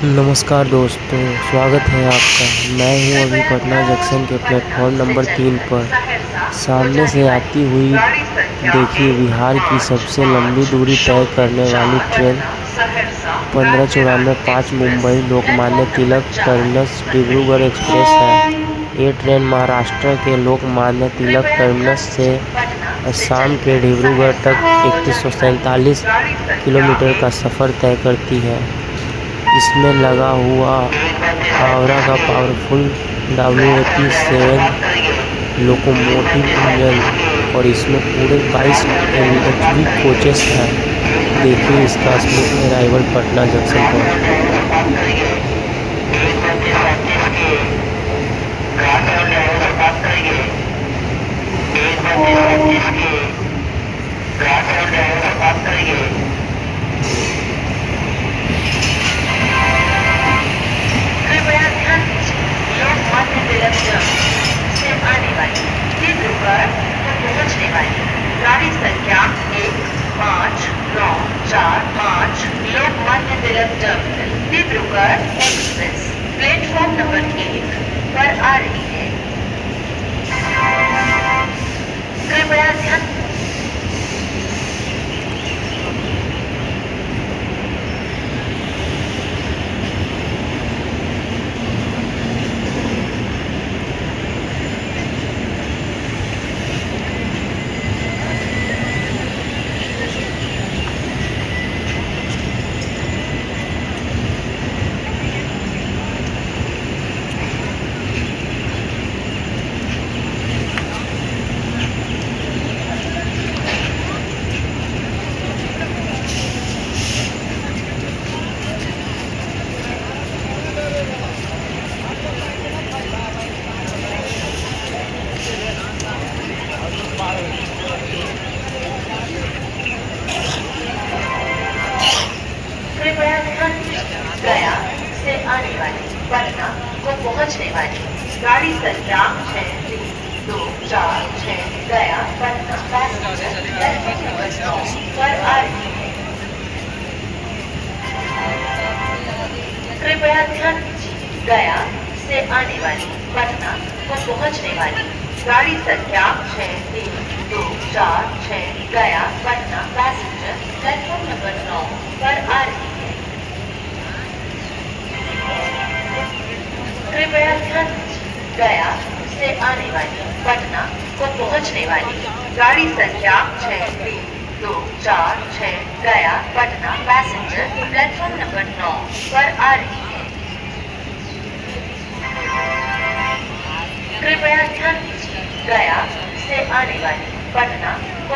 नमस्कार दोस्तों, स्वागत है आपका। मैं हूं अभी पटना जंक्शन के प्लेटफॉर्म नंबर 3 पर। सामने से आती हुई देखिए बिहार की सबसे लंबी दूरी तय करने वाली train 1594 Mumbai Lokmanya Tilak terminus Dibrugarh express है। ये ट्रेन महाराष्ट्र के लोकमान्य तिलक टर्मिनस से असम के डिब्रूगढ़ तक 3147 किलोमीटर का सफ़र तय करती है। इसमें लगा हुआ हावड़ा का पावरफुल WAP-7 लोकोमोटिव इंजन और इसमें पूरे 22 LHV कोचेस हैं। देखिए इसका स्मूथ अराइवल पटना जंक्शन पर। कृपया ध्यान दीजिए, लोकमान्य तिलक जंक्शन से आने वाली डिब्रूगढ़ को पहुंचने वाली गाड़ी संख्या 1594 Lokmanya Tilak junction Dibrugarh express platform number 1 पर आ रही है। कृपया ध्यान गया से आने वाली पटना को पहुंचने वाली गाड़ी संख्या 6324 गया पटना पैसेंजर प्लेटफॉर्म नंबर 9 पर आ रही है। कृपया ध्यान दीजिए, गया से आने वाली पटना को पहुंचने वाली गाड़ी संख्या 6324 गया पटना पैसेंजर प्लेटफॉर्म नंबर 9 पर आ रही है। कृपया ध्यान दीजिए, गया से आने वाली पटना को पहुंचने वाली गाड़ी संख्या 6324 गया पटना पैसेंजर प्लेटफॉर्म नंबर 9 पर आ रही है। कृपया ध्यान दीजिए, गया से आने वाली पटना को